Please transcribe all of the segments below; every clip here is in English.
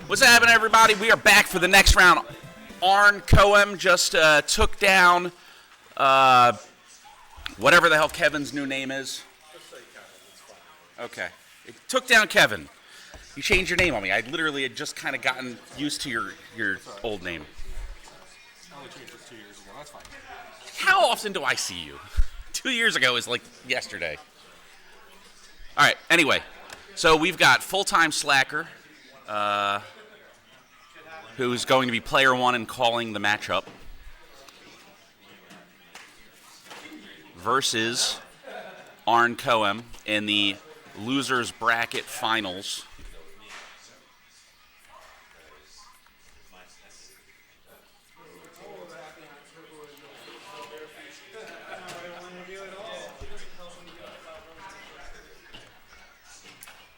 What's happening, everybody? We are back for the next round. Arncoem just took down whatever the hell Kevin's new name is. Just say Kevin, it's fine. Okay. It took down Kevin. You changed your name on me. I literally had just kind of gotten used to your old name. I only changed it 2 years ago. That's fine. How often do I see you? 2 years ago is like yesterday. All right, anyway. So we've got FullTimeSlacker, who's going to be player one and calling the matchup, versus Arncoem in the losers bracket finals.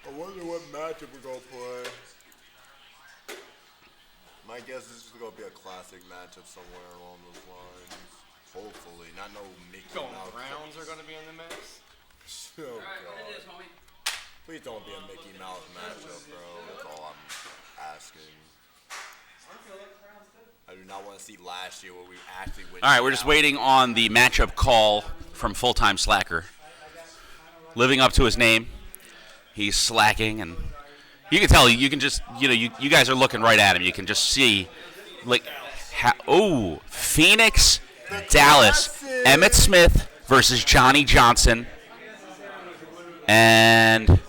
I wonder what matchup we're going to play. My guess is it's going to be a classic matchup somewhere along those lines. Hopefully. Not no Mickey Mouse. Browns are going to be in the mix. Oh, God. Please don't be a Mickey Mouse matchup, bro. That's all I'm asking. I do not want to see last year where we actually went. All right, we're just waiting on the matchup call from FullTimeSlacker. Living up to his name. He's slacking, and you can tell. You can just, you guys are looking right at him. You can just see, like, Phoenix, Dallas, Emmitt Smith versus Johnny Johnson, and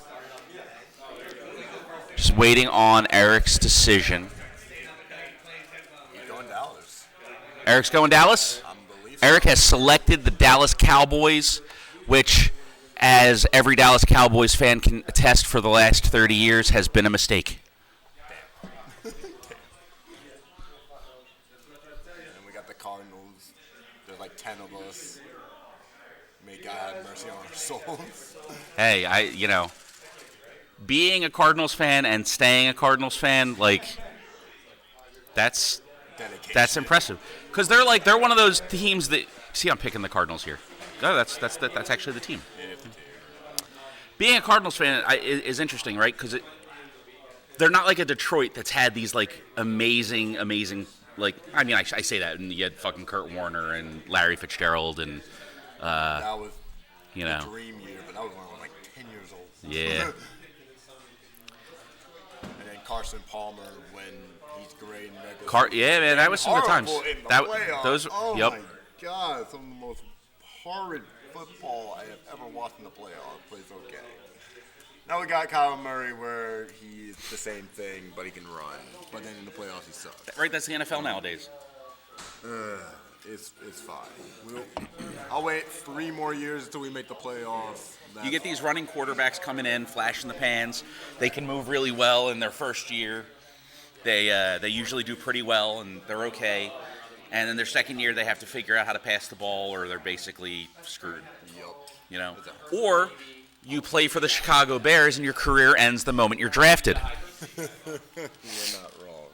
just waiting on Eric's decision. He's going Dallas. Eric's going Dallas? Eric has selected the Dallas Cowboys, which, as every Dallas Cowboys fan can attest for the last 30 years, has been a mistake. And we got the Cardinals. There's like 10 of us. May God have mercy on our souls. Hey, being a Cardinals fan and staying a Cardinals fan, like, that's impressive. Because they're one of those teams that, see, I'm picking the Cardinals here. No, that's actually the team. Being a Cardinals fan is interesting, right? Because they're not like a Detroit that's had these like amazing, like, I mean, I say that, and you had fucking Kurt Warner and Larry Fitzgerald and that was the dream year, but that was when I was like 10 years old. Yeah. And then Carson Palmer when he's great in regular season. Yeah, man, that was some good times. Horrible in the playoffs. Yep. My God, some of the most horrid football I have ever watched in the playoffs. Plays okay. Now we got Kyler Murray where he's the same thing, but he can run. But then in the playoffs he sucks. Right, that's the NFL nowadays. It's fine. I'll wait 3 more years until we make the playoffs. You get these running quarterbacks coming in, flashing the pans. They can move really well in their first year. They usually do pretty well, and they're okay. And then their second year, they have to figure out how to pass the ball, or they're basically screwed. Yep. Or you play for the Chicago Bears, and your career ends the moment you're drafted. You're not wrong.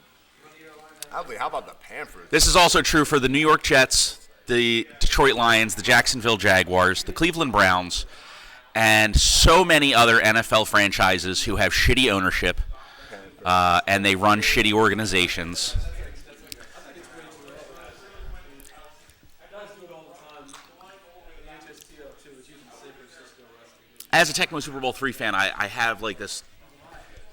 How about the Panthers? This is also true for the New York Jets, the Detroit Lions, the Jacksonville Jaguars, the Cleveland Browns, and so many other NFL franchises who have shitty ownership, and they run shitty organizations. As a Tecmo Super Bowl III fan, I have like this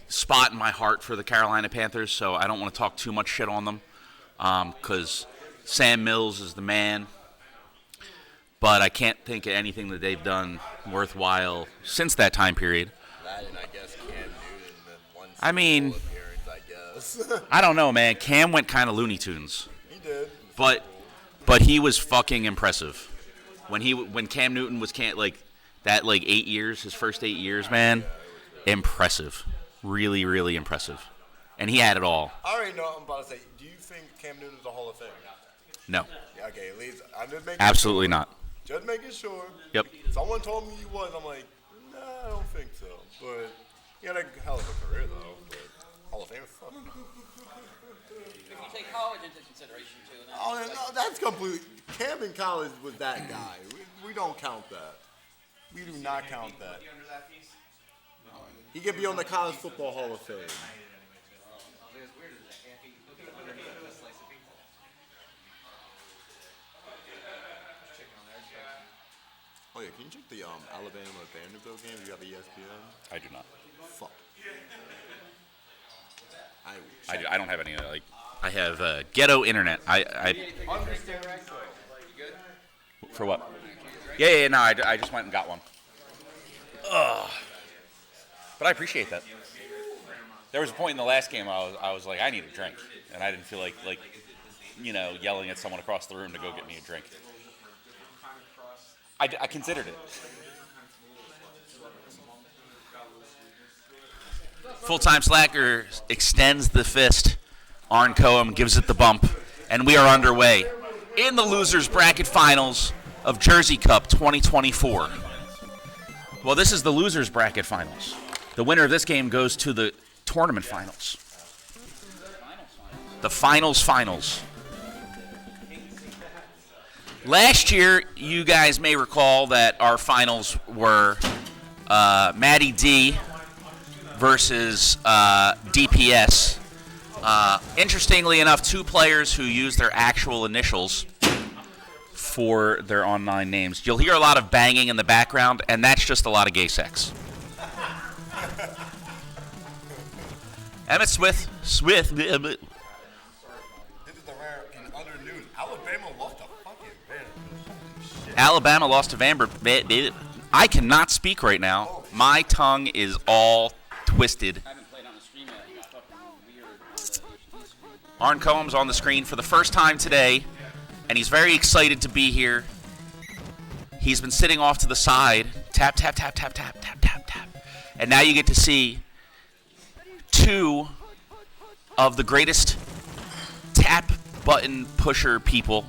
spot in my heart for the Carolina Panthers, so I don't want to talk too much shit on them because Sam Mills is the man. But I can't think of anything that they've done worthwhile since that time period. That and I guess Cam Newton and one I mean, appearance, I guess. I don't know, man. Cam went kind of Looney Tunes. He did. But he was fucking impressive. When Cam Newton was 8 years, his first 8 years, man, impressive. Really, really impressive. And he had it all. I already know what I'm about to say. Do you think Cam Newton's a Hall of Famer? No. Yeah, okay, at least I'm just making Absolutely sure. not. Just making sure. Yep. Someone told me he was. I'm like, nah, I don't think so. But he had a hell of a career, though. But Hall of Famer, fuck. If you take college into consideration, too. Oh, no, that's completely. Cam in college was that guy. We don't count that. We do not count that. He could be on the College Football Hall of Fame. can you check the Alabama Vanderbilt game? You got the ESPN? I do not. Fuck. I don't have any like. I have ghetto internet. I for what? Yeah. No, I just went and got one. Ugh. But I appreciate that. There was a point in the last game I was like, I need a drink, and I didn't feel like yelling at someone across the room to go get me a drink. I considered it. FullTimeSlacker extends the fist. Arncoem gives it the bump, and we are underway in the losers bracket finals of Jersey Cup 2024. Well, this is the losers bracket finals. The winner of this game goes to the tournament finals. The finals. Last year, you guys may recall that our finals were Matty D versus DPS. Interestingly enough, two players who use their actual initials for their online names. You'll hear a lot of banging in the background, and that's just a lot of gay sex. Emmett Smith. This is the rare in other news. Alabama lost to fucking Vanderbilt. Shit. Alabama lost to Vanderbilt. I cannot speak right now. My tongue is all twisted. I haven't played on the stream yet. You got fucking weird HD screen. Arncoem's on the screen for the first time today, and he's very excited to be here. He's been sitting off to the side. Tap, tap, tap, tap, tap, tap, tap, tap. And now you get to see two of the greatest tap button pusher people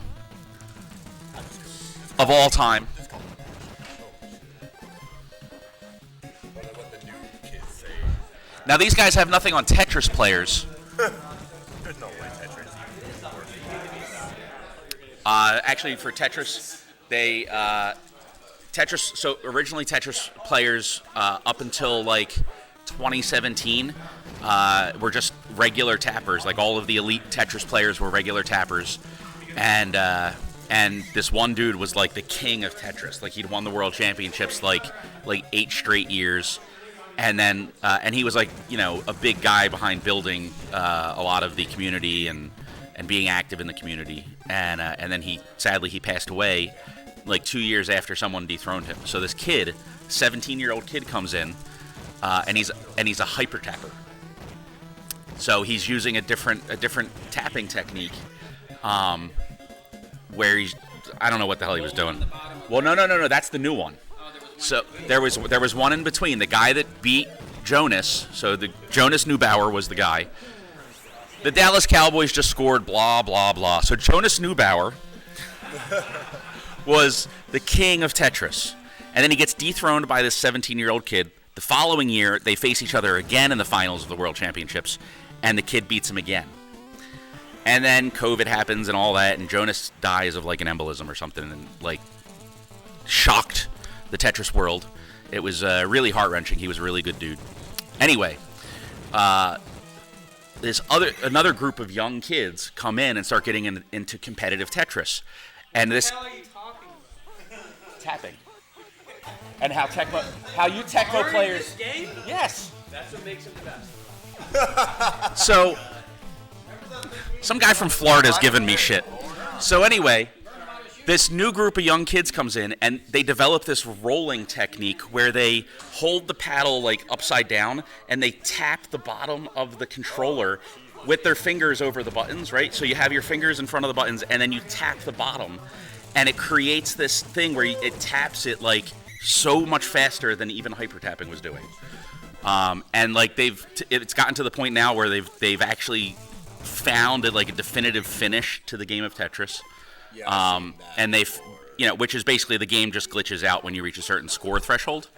of all time. What the new kids say. Now these guys have nothing on Tetris players. There's no way Tetris. Actually, for Tetris, they Tetris. So originally, Tetris players up until like 2017 were just regular tappers. Like all of the elite Tetris players were regular tappers, and this one dude was like the king of Tetris. Like he'd won the world championships like 8 straight years, and then and he was like a big guy behind building a lot of the community and being active in the community. And then he sadly passed away like 2 years after someone dethroned him. So this kid, 17-year-old kid, comes in and he's a hyper tapper. So he's using a different tapping technique, where I don't know what the hell he was doing. Well, no, that's the new one. So there was one in between. The guy that beat Jonas, so the Jonas Neubauer was the guy. The Dallas Cowboys just scored, blah, blah, blah. So Jonas Neubauer was the king of Tetris. And then he gets dethroned by this 17-year-old kid. The following year, they face each other again in the finals of the World Championships, and the kid beats him again. And then COVID happens and all that, and Jonas dies of like an embolism or something, and like shocked the Tetris world. It was really heart-wrenching. He was a really good dude. Anyway, another group of young kids come in and start getting into competitive Tetris, and this What the hell are you talking about? tapping, and how you techno players. This game? Yes. That's what makes him the best. So some guy from Florida is giving me shit. So anyway, this new group of young kids comes in, and they develop this rolling technique where they hold the paddle like upside down, and they tap the bottom of the controller with their fingers over the buttons, right? So you have your fingers in front of the buttons, and then you tap the bottom, and it creates this thing where it taps it like so much faster than even hyper tapping was doing. And like it's gotten to the point now where they've actually found a definitive finish to the game of Tetris. Yeah, And they've, which is basically the game just glitches out when you reach a certain score threshold.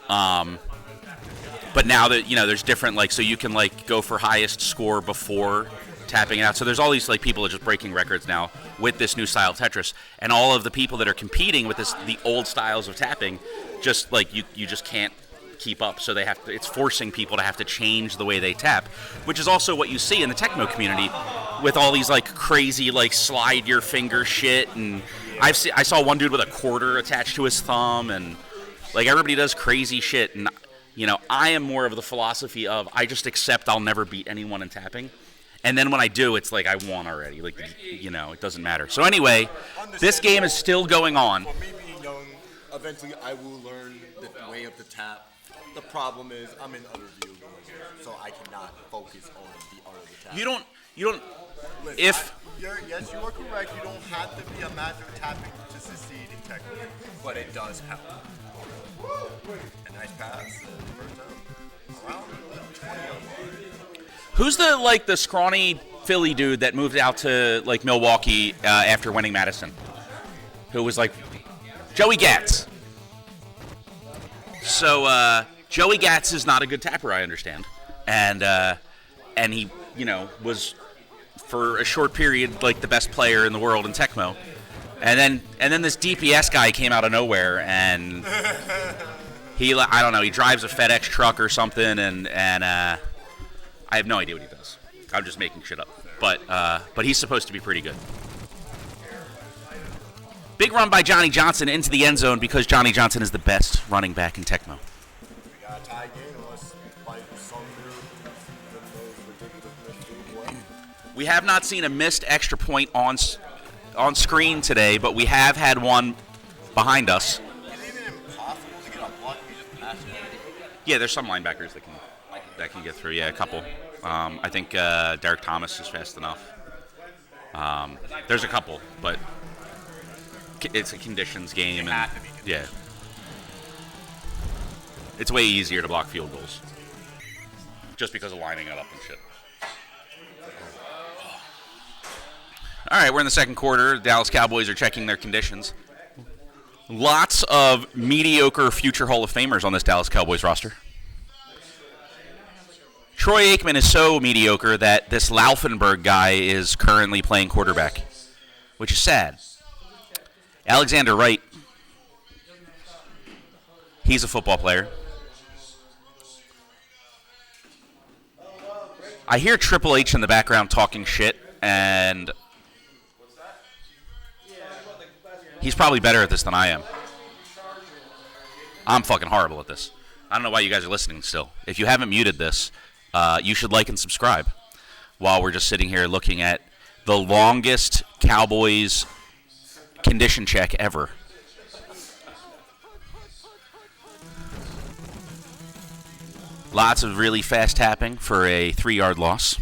But now that, there's different, so you can, go for highest score before tapping it out. So there's all these, people that are just breaking records now with this new style of Tetris. And all of the people that are competing with the old styles of tapping, just, you just can't keep up. So it's forcing people to have to change the way they tap, which is also what you see in the techno community with all these, crazy, slide your finger shit and I saw one dude with a quarter attached to his thumb, and like everybody does crazy shit. And I am more of the philosophy of I just accept I'll never beat anyone in tapping, and then when I do, it's like I won already. Like it doesn't matter. So anyway, this game is still going on. For me being young, eventually I will learn the way of the tap. The problem is I'm in other video games, so I cannot focus on the art of the tap. You don't. Listen, If yes, you are correct. You don't have to be a master of tapping to succeed in Tekken, but it does help. A nice pass. First down. Around 20 who's the scrawny Philly dude that moved out to like Milwaukee after winning Madison? Who was like Joey Gatz. So Joey Gatz is not a good tapper, I understand, and he was for a short period like the best player in the world in Tecmo, and then this DPS guy came out of nowhere, and he drives a FedEx truck or something, and I have no idea what he does. I'm just making shit up, but he's supposed to be pretty good. Big run by Johnny Johnson into the end zone because Johnny Johnson is the best running back in Tecmo. We got a tie game unless by some We have not seen a missed extra point on screen today, but we have had one behind us. Is it even impossible to get a block? We just pass it. Yeah, there's some linebackers that can get through. Yeah, a couple. I think Derek Thomas is fast enough. There's a couple, but it's a conditions game, and yeah, it's way easier to block field goals just because of lining it up and shit. All right, we're in the second quarter. The Dallas Cowboys are checking their conditions. Lots of mediocre future Hall of Famers on this Dallas Cowboys roster. Troy Aikman is so mediocre that this Laufenberg guy is currently playing quarterback, which is sad. Alexander Wright, he's a football player. I hear Triple H in the background talking shit, and he's probably better at this than I am. I'm fucking horrible at this. I don't know why you guys are listening still. If you haven't muted this, you should like and subscribe while we're just sitting here looking at the longest Cowboys condition check ever. Lots of really fast tapping for a 3-yard loss.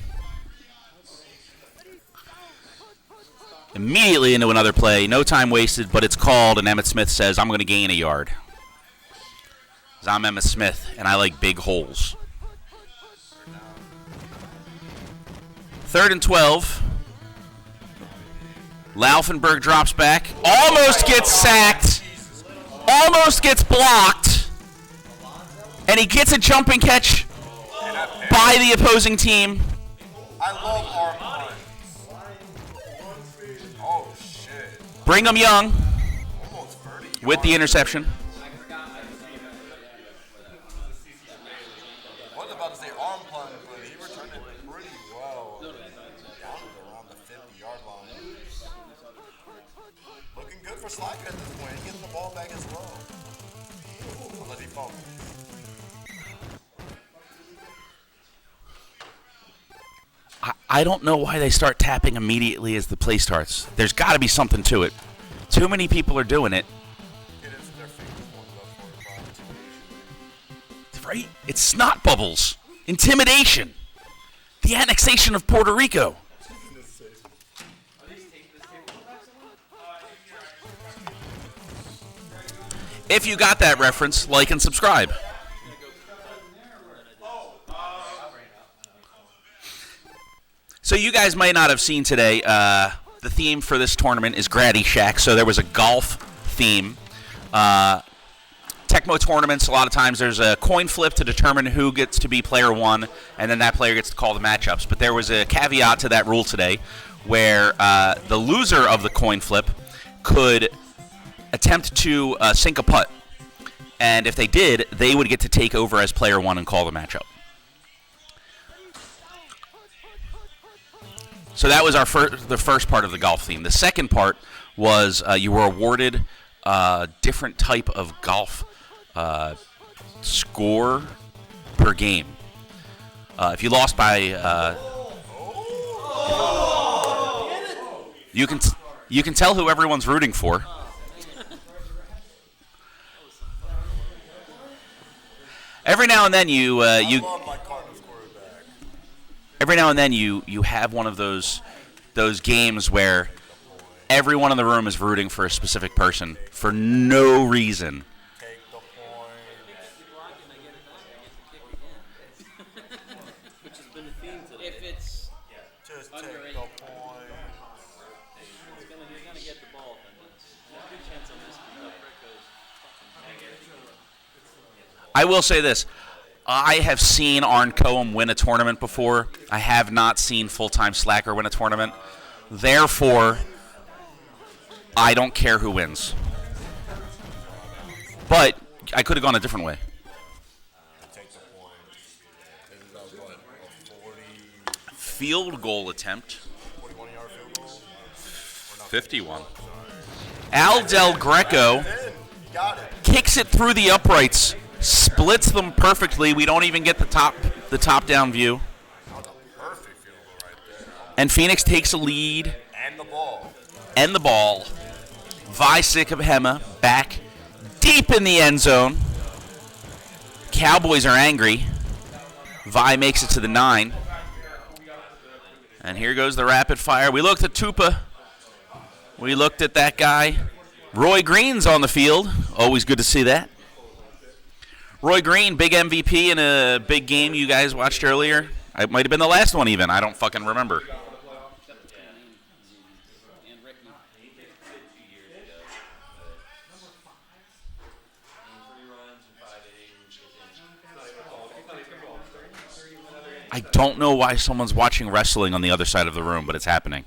Immediately into another play. No time wasted, but it's called, and Emmitt Smith says, I'm going to gain a yard. 'Cause I'm Emmitt Smith, and I like big holes. 3rd and 12. Laufenberg drops back. Almost gets sacked. Almost gets blocked. And he gets a jumping catch by the opposing team. I love Arncoem. Oh, shit. Brigham Young Almost 30 with the interception. I was about to say Arncoem, but he returned it pretty well. Down to around the 50-yard line. Looking good for Slacker at this point. He's getting the ball back as well. Unless he fumbles. I don't know why they start tapping immediately as the play starts. There's got to be something to it. Too many people are doing it. It is their favorite one, though, for Right? It's snot bubbles. Intimidation. The annexation of Puerto Rico. If you got that reference, like and subscribe. So you guys might not have seen today, the theme for this tournament is Gratty Shack, so there was a golf theme. Tecmo tournaments, a lot of times there's a coin flip to determine who gets to be player one, and then that player gets to call the matchups. But there was a caveat to that rule today where the loser of the coin flip could attempt to sink a putt. And if they did, they would get to take over as player one and call the matchup. So that was the first part of the golf theme. The second part was you were awarded a different type of golf score per game. If you lost by, you can tell who everyone's rooting for. Every now and then every now and then you have one of those games where everyone in the room is rooting for a specific person for no reason. Take the point. Which has been a theme today. If it's Just under take eight. the point. You're gonna get the ball. There's a good chance on this one. Greco's fucking I will say this. I have seen Arncoem win a tournament before. I have not seen FullTimeSlacker win a tournament. Therefore, I don't care who wins. But I could have gone a different way. Take the point. This is a 40, Field goal attempt. 41-yard field goal. 51. Al Del Greco In. You got it. kicks it through the uprights, splits them perfectly. We don't even get the top down view. That was a perfect field goal right there. And Phoenix takes a lead And the ball. and the ball. Vi Sikabhema back deep in the end zone. Cowboys are angry. Vi makes it to the 9. And here goes the rapid fire. We looked at Tupa. We looked at that guy. Roy Green's on the field. Always good to see that. Roy Green, big MVP in a big game you guys watched earlier. It might have been the last one even. I don't fucking remember. and Ricky. I don't know why someone's watching wrestling on the other side of the room, but it's happening.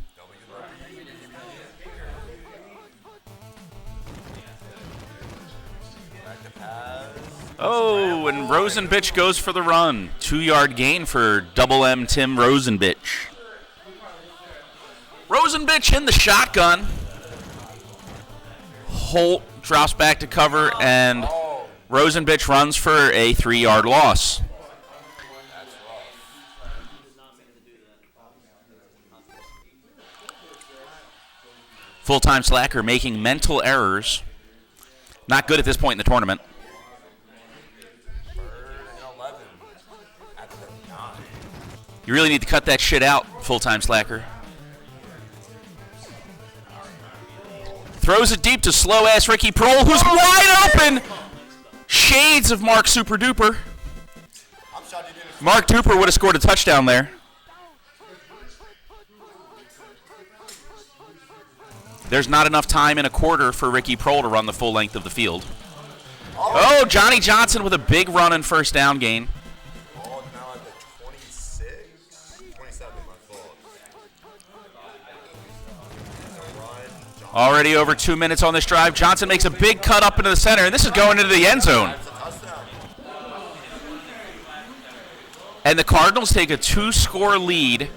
Oh, and Rosenbitch goes for the run. 2-yard gain for Double M Tim Rosenbitch. Rosenbitch in the shotgun. Holt drops back to cover, and Rosenbitch runs for a 3-yard loss. FullTimeSlacker making mental errors. Not good at this point in the tournament. 3rd and 11 at the 9. You really need to cut that shit out, FullTimeSlacker. Throws it deep to slow-ass Ricky Prohl, who's wide open! Shades of Mark Super Duper. I'm shocked he didn't. Mark Duper would have scored a touchdown there. There's not enough time in a quarter for Ricky Prohl to run the full length of the field. Oh, Johnny Johnson with a big run and first down gain. Ball now at the 26. 27, my fault. Already over 2 minutes on this drive. Johnson makes a big cut up into the center, and this is going into the end zone. That's a touchdown. And the Cardinals take a 2-score lead.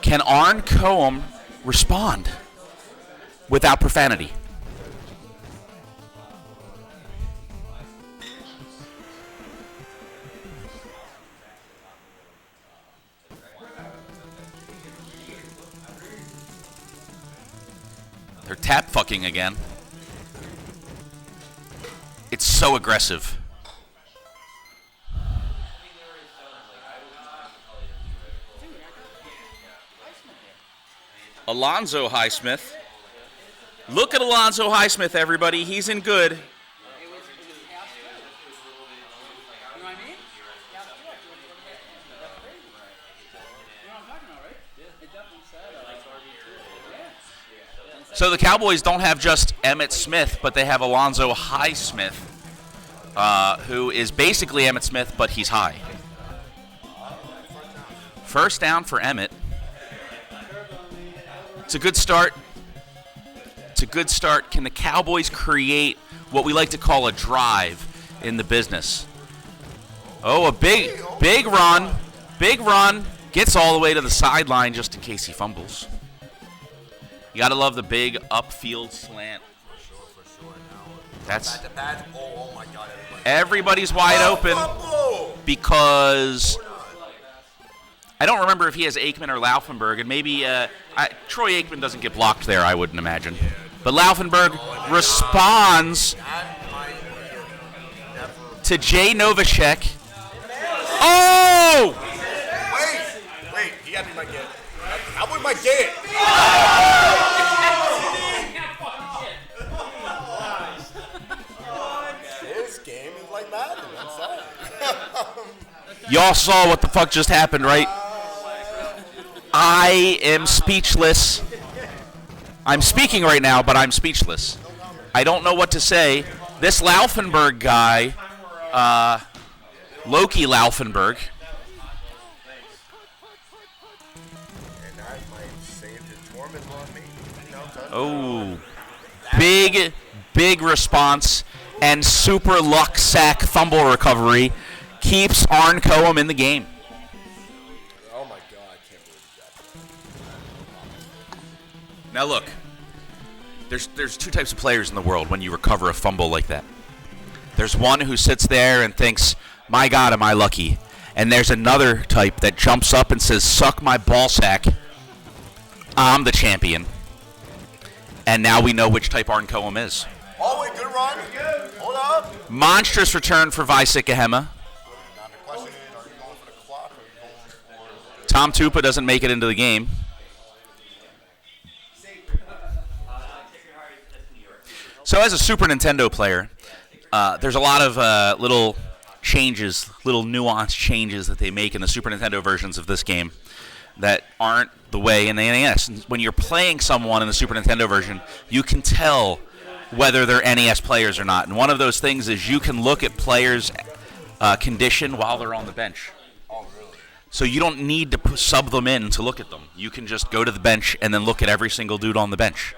Can Arncoem respond without profanity? They're tap fucking again. It's so aggressive. Alonzo Highsmith. Look at Alonzo Highsmith, everybody. He's in good. It was half good. You know what I mean? Half good. That's crazy. You know what I'm talking about, right? It definitely said So the Cowboys don't have just Emmitt Smith, but they have Alonzo Highsmith, who is basically Emmitt Smith, but he's high. First down for Emmitt. It's a good start. It's a good start. Can the Cowboys create what we like to call a drive in the business? Oh, a big run. Big run. Gets all the way to the sideline just in case he fumbles. You got to love the big upfield slant. For sure. Now, That's oh my God, everybody's wide open because I don't remember if he has Aikman or Laufenberg, and maybe Troy Aikman doesn't get blocked there, I wouldn't imagine. But Laufenberg responds to Jay Novacek. Oh! Wait, he got me my get. I want my get. This game is like Madden. I'm sorry. Y'all saw what the fuck just happened, right? I am speechless. I'm speaking right now, but I'm speechless. I don't know what to say. This Laufenberg guy, Loki Laufenberg. And I might save his torment on me. Oh, big response and super luck sack fumble recovery keeps Arncoem in the game. Oh my God, I can't believe that. Now look, there's two types of players in the world when you recover a fumble like that. There's one who sits there and thinks, my God, am I lucky? And there's another type that jumps up and says, suck my ball sack. I'm the champion. And now we know which type Arncoem is. Oh, wait, good run. Hold up. Monstrous return for Visikahema. Now the question is, are you going for the clock or are you going for... Tom Tupa doesn't make it into the game. So as a Super Nintendo player, there's a lot of little changes, little nuanced changes that they make in the Super Nintendo versions of this game that aren't the way in the NES. And when you're playing someone in the Super Nintendo version, you can tell whether they're NES players or not. And one of those things is you can look at players' condition while they're on the bench. Oh, really? So you don't need to sub them in to look at them. You can just go to the bench and then look at every single dude on the bench.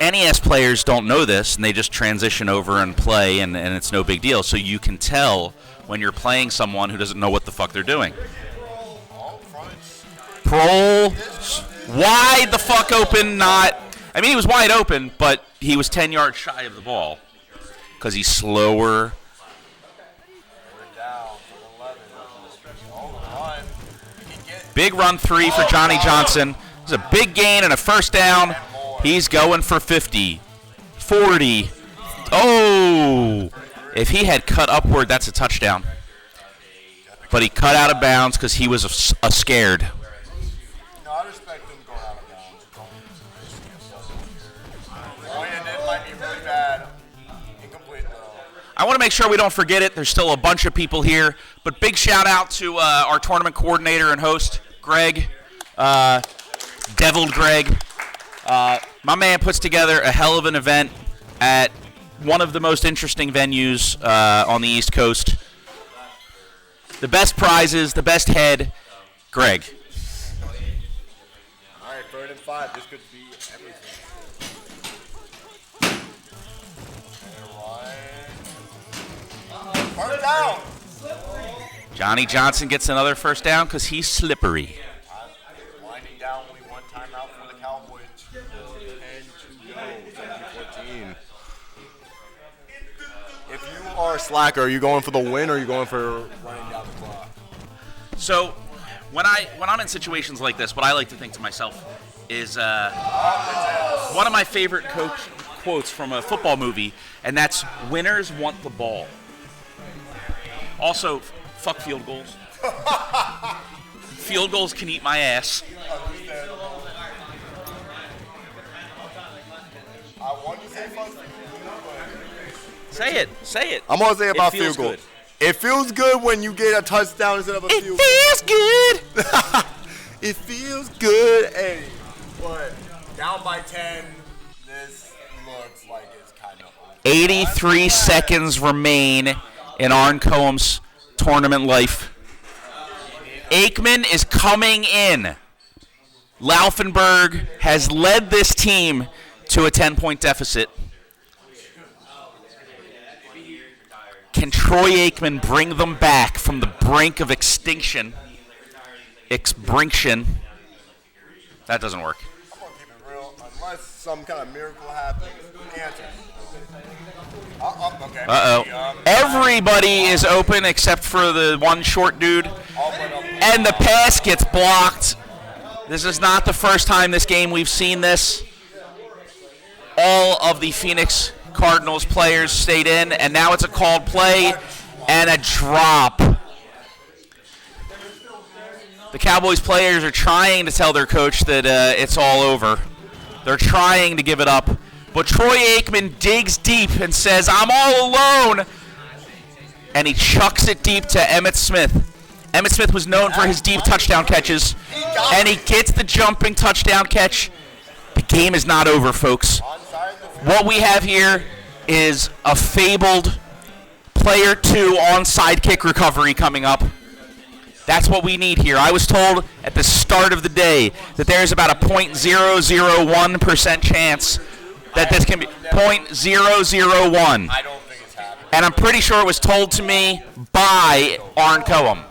NES players don't know this, and they just transition over and play, and it's no big deal. So you can tell when you're playing someone who doesn't know what the fuck they're doing. Prohl, wide the fuck open, not... I mean, he was wide open, but he was 10 yards shy of the ball because he's slower. Big run 3 for Johnny Johnson. It's a big gain and a first down. He's going for 50, 40. Oh! If he had cut upward, that's a touchdown. But he cut out of bounds because he was scared. No, I respect him going out of bounds. And it might be really bad. Incomplete, though. I want to make sure we don't forget it. There's still a bunch of people here. But big shout out to our tournament coordinator and host, Greg. Deviled Greg. My man puts together a hell of an event at one of the most interesting venues on the East Coast. The best prizes, the best head, Greg. All right, 3rd and 5. This could be everything. First down. Johnny Johnson gets another first down because he's slippery. Winding down, only one timeout for the Cowboys. 10 to go. 17-14. If you are a slacker, are you going for the win or are you going for running down the clock? So, when I'm in situations like this, what I like to think to myself is one of my favorite coach quotes from a football movie, and that's "Winners want the ball." Also, fuck field goals. Field goals can eat my ass. I want to say fuck. Say it. I'm gonna say about It feels field goal. good. It feels good when you get a touchdown instead of a field goal. It feels good. It feels good, Eddie. But down by 10, this looks like it's kind of over. 83 seconds remain in Arncoem's tournament life. Aikman is coming in. Laufenberg has led this team to a 10-point deficit. Can Troy Aikman bring them back from the brink of extinction? Exbrinction. That doesn't work. I'm gonna keep it real. Unless some kind of miracle happens, answer. Okay. Uh-oh. Everybody is open except for the one short dude. And the pass gets blocked. This is not the first time this game we've seen this. All of the Phoenix Cardinals players stayed in, and now it's a called play and a drop. The Cowboys players are trying to tell their coach that it's all over. They're trying to give it up. But Troy Aikman digs deep and says, I'm all alone. And he chucks it deep to Emmitt Smith. Emmitt Smith was known for his deep touchdown catches. And he gets the jumping touchdown catch. The game is not over, folks. What we have here is a fabled player 2 onside kick recovery coming up. That's what we need here. I was told at the start of the day that there's about a 0.001% chance that this can be 0.001. I don't think it's happening. And I'm pretty sure it was told to me by Arncoem.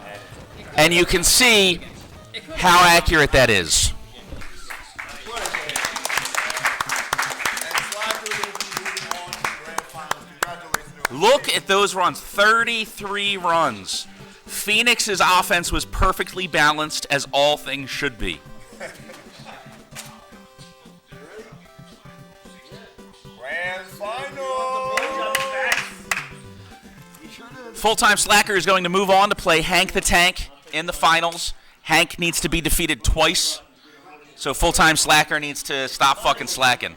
And you can see how accurate that is. Look at those runs. 33 runs. Phoenix's offense was perfectly balanced, as all things should be. Grand final. FullTimeSlacker is going to move on to play Hank the Tank in the finals. Hank needs to be defeated twice, so FullTimeSlacker needs to stop fucking slacking.